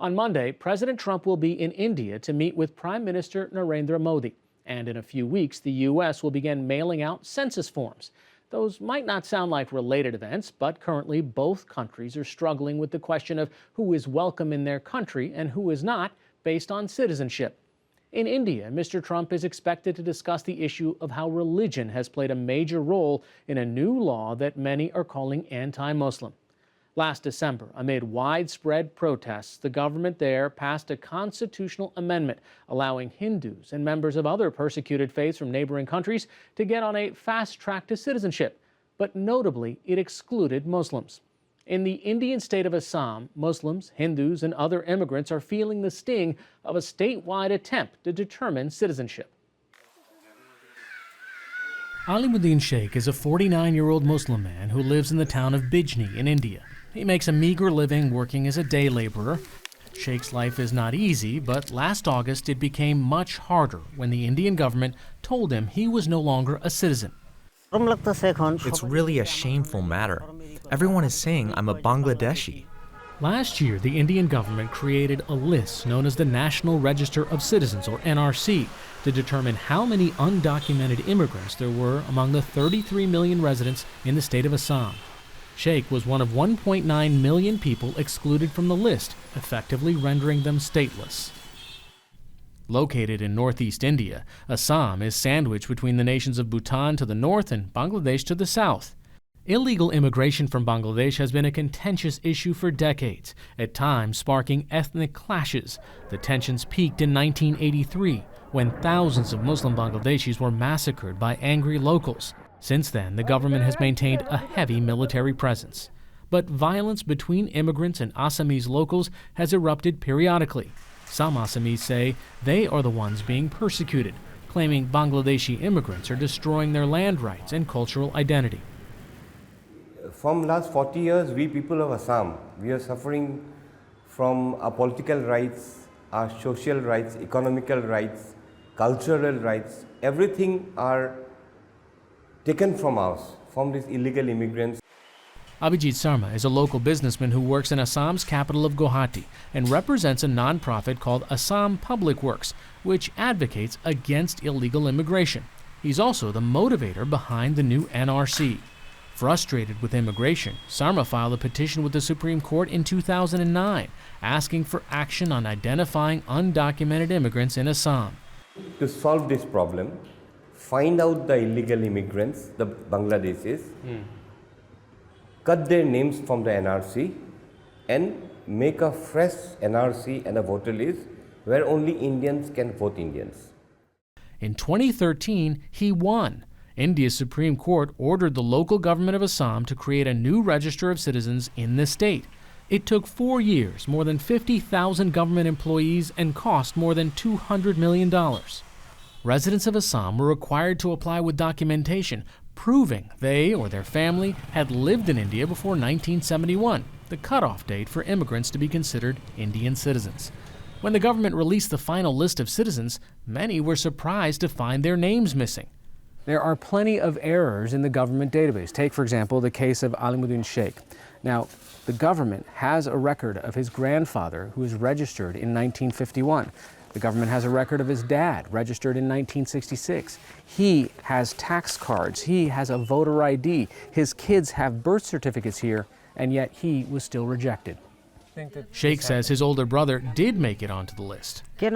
On Monday, President Trump will be in India to meet with Prime Minister Narendra Modi. And in a few weeks, the U.S. will begin mailing out census forms. Those might not sound like related events, but currently both countries are struggling with the question of who is welcome in their country and who is not based on citizenship. In India, Mr. Trump is expected to discuss the issue of how religion has played a major role in a new law that many are calling anti-Muslim. Last December, amid widespread protests, the government there passed a constitutional amendment allowing Hindus and members of other persecuted faiths from neighboring countries to get on a fast track to citizenship. But notably, it excluded Muslims. In the Indian state of Assam, Muslims, Hindus, and other immigrants are feeling the sting of a statewide attempt to determine citizenship. Alimuddin Sheikh is a 49-year-old Muslim man who lives in the town of Bijni in India. He makes a meager living working as a day laborer. Sheikh's life is not easy, but last August it became much harder when the Indian government told him he was no longer a citizen. It's really a shameful matter. Everyone is saying I'm a Bangladeshi. Last year, the Indian government created a list known as the National Register of Citizens, or NRC, to determine how many undocumented immigrants there were among the 33 million residents in the state of Assam. Sheikh was one of 1.9 million people excluded from the list, effectively rendering them stateless. Located in northeast India, Assam is sandwiched between the nations of Bhutan to the north and Bangladesh to the south. Illegal immigration from Bangladesh has been a contentious issue for decades, at times sparking ethnic clashes. The tensions peaked in 1983, when thousands of Muslim Bangladeshis were massacred by angry locals. Since then, the government has maintained a heavy military presence. But violence between immigrants and Assamese locals has erupted periodically. Some Assamese say they are the ones being persecuted, claiming Bangladeshi immigrants are destroying their land rights and cultural identity. From last 40 years, we people of Assam, we are suffering from our political rights, our social rights, economical rights, cultural rights. Everything are taken from us, from these illegal immigrants. Abhijit Sarma is a local businessman who works in Assam's capital of Guwahati and represents a nonprofit called Assam Public Works, which advocates against illegal immigration. He's also the motivator behind the new NRC. Frustrated with immigration, Sarma filed a petition with the Supreme Court in 2009, asking for action on identifying undocumented immigrants in Assam. To solve this problem, find out the illegal immigrants, the Bangladeshis, cut their names from the NRC and make a fresh NRC and a voter list where only Indians can vote Indians. In 2013, he won. India's Supreme Court ordered the local government of Assam to create a new register of citizens in the state. It took 4 years, more than 50,000 government employees, and cost more than $200 million. Residents of Assam were required to apply with documentation proving they or their family had lived in India before 1971, the cutoff date for immigrants to be considered Indian citizens. When the government released the final list of citizens, many were surprised to find their names missing. There are plenty of errors in the government database. Take, for example, the case of Alimuddin Sheikh. Now, the government has a record of his grandfather who was registered in 1951. The government has a record of his dad, registered in 1966. He has tax cards. He has a voter ID. His kids have birth certificates here, and yet he was still rejected. Sheikh says his older brother did make it onto the list. I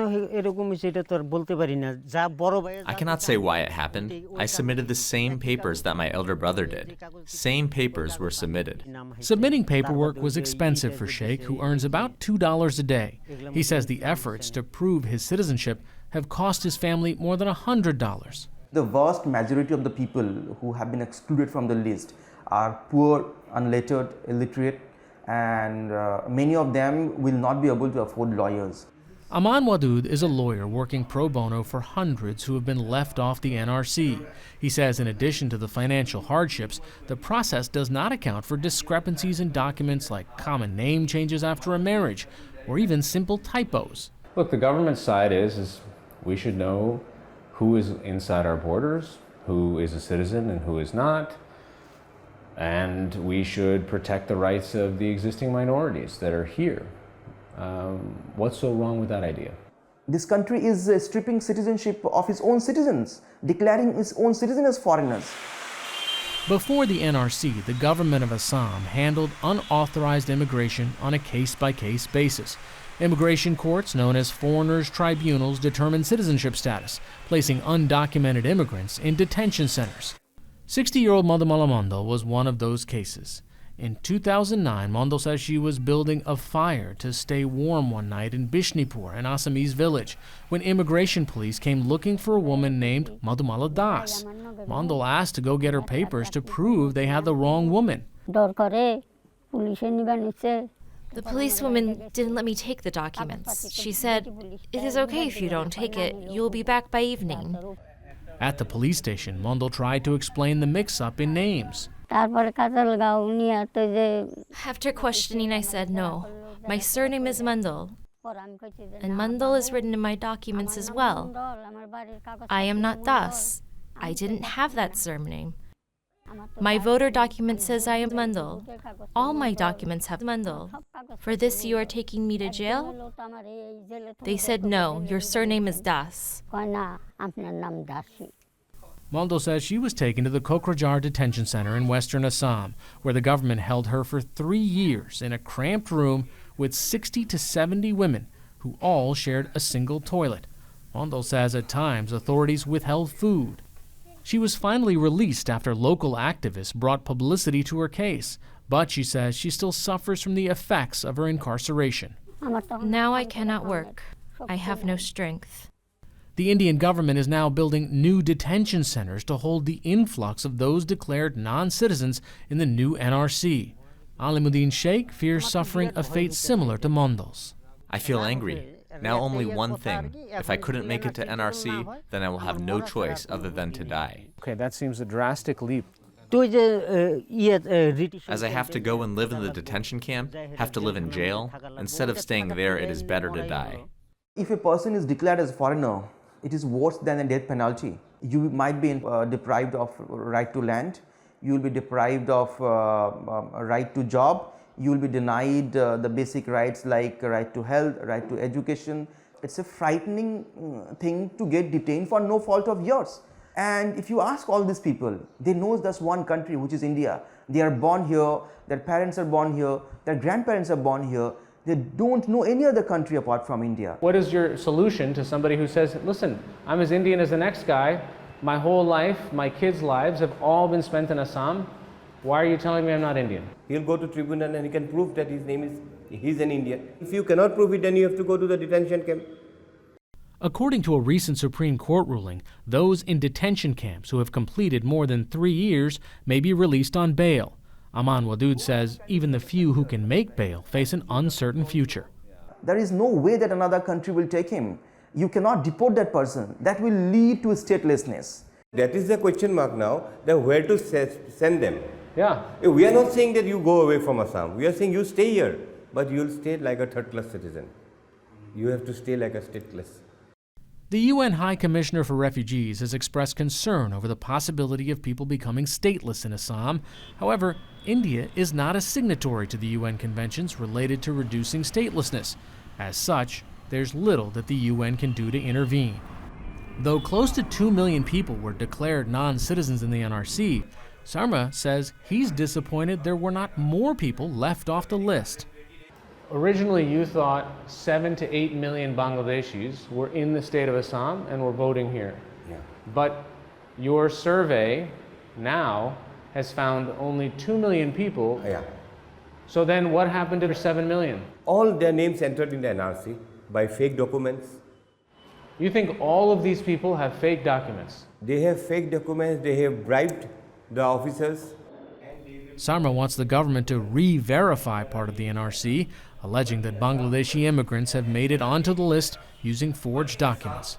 cannot say why it happened. I submitted the same papers that my elder brother did. Same papers were submitted. Submitting paperwork was expensive for Sheikh, who earns about $2 a day. He says the efforts to prove his citizenship have cost his family more than $100. The vast majority of the people who have been excluded from the list are poor, unlettered, illiterate, and many of them will not be able to afford lawyers. Aman Wadud is a lawyer working pro bono for hundreds who have been left off the NRC. He says in addition to the financial hardships, the process does not account for discrepancies in documents like common name changes after a marriage or even simple typos. Look, the government side is we should know who is inside our borders, who is a citizen and who is not. And we should protect the rights of the existing minorities that are here. What's so wrong with that idea? This country is stripping citizenship of its own citizens, declaring its own citizens as foreigners. Before the NRC, the government of Assam handled unauthorized immigration on a case-by-case basis. Immigration courts, known as foreigners' tribunals, determined citizenship status, placing undocumented immigrants in detention centers. 60-year-old Madhumala Mandal was one of those cases. In 2009, Mandal says she was building a fire to stay warm one night in Bishnipur, an Assamese village, when immigration police came looking for a woman named Madhumala Das. Mandal asked to go get her papers to prove they had the wrong woman. The policewoman didn't let me take the documents. She said, "It is okay if you don't take it. You'll be back by evening." At the police station, Mandal tried to explain the mix-up in names. After questioning, I said, "No, my surname is Mandal, and Mandal is written in my documents as well. I am not Das. I didn't have that surname. My voter document says I am Mandal. All my documents have Mandal. For this, you are taking me to jail?" They said, "No, your surname is Das." Mandal says she was taken to the Kokrajhar detention center in western Assam, where the government held her for 3 years in a cramped room with 60 to 70 women who all shared a single toilet. Mandal says at times authorities withheld food. She was finally released after local activists brought publicity to her case, but she says she still suffers from the effects of her incarceration. Now I cannot work. I have no strength. The Indian government is now building new detention centers to hold the influx of those declared non-citizens in the new NRC. Alimuddin Sheikh fears suffering a fate similar to Mandal's. I feel angry. Now only one thing. If I couldn't make it to NRC, then I will have no choice other than to die. Okay, that seems a drastic leap. As I have to go and live in the detention camp, have to live in jail, instead of staying there, it is better to die. If a person is declared as a foreigner, it is worse than a death penalty. You might be deprived of right to land, you will be deprived of right to job, you will be denied the basic rights like right to health, right to education. It's a frightening thing to get detained for no fault of yours. And if you ask all these people, they know there's one country, which is India. They are born here, their parents are born here, their grandparents are born here. They don't know any other country apart from India. What is your solution to somebody who says, listen, I'm as Indian as the next guy, my whole life, my kids' lives have all been spent in Assam. Why are you telling me I'm not Indian? He'll go to tribunal and he can prove that he's an Indian. If you cannot prove it, then you have to go to the detention camp. According to a recent Supreme Court ruling, those in detention camps who have completed more than 3 years may be released on bail. Aman Wadud says even the few who can make bail face an uncertain future. There is no way that another country will take him. You cannot deport that person. That will lead to statelessness. That is the question mark now, that where to send them. Yeah. We are not saying that you go away from Assam. We are saying you stay here, but you will stay like a third-class citizen. You have to stay like a stateless. The UN High Commissioner for Refugees has expressed concern over the possibility of people becoming stateless in Assam. However, India is not a signatory to the UN conventions related to reducing statelessness. As such, there's little that the UN can do to intervene. Though close to 2 million people were declared non-citizens in the NRC, Sarma says he's disappointed there were not more people left off the list. Originally, you thought 7 to 8 million Bangladeshis were in the state of Assam and were voting here. Yeah. But your survey now has found only 2 million people. Yeah. So then what happened to the 7 million? All their names entered in the NRC by fake documents. You think all of these people have fake documents? They have fake documents, they have bribed the officers. Sarma wants the government to re-verify part of the NRC, alleging that Bangladeshi immigrants have made it onto the list using forged documents.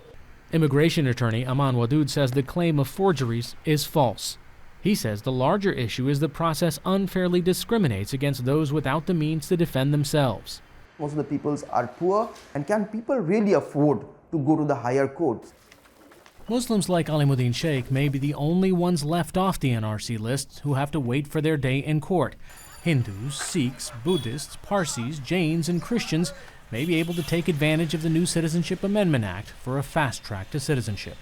Immigration attorney Aman Wadud says the claim of forgeries is false. He says the larger issue is the process unfairly discriminates against those without the means to defend themselves. Most of the peoples are poor, and can people really afford to go to the higher courts? Muslims like Alimuddin Sheikh may be the only ones left off the NRC list who have to wait for their day in court. Hindus, Sikhs, Buddhists, Parsis, Jains, and Christians may be able to take advantage of the new Citizenship Amendment Act for a fast track to citizenship.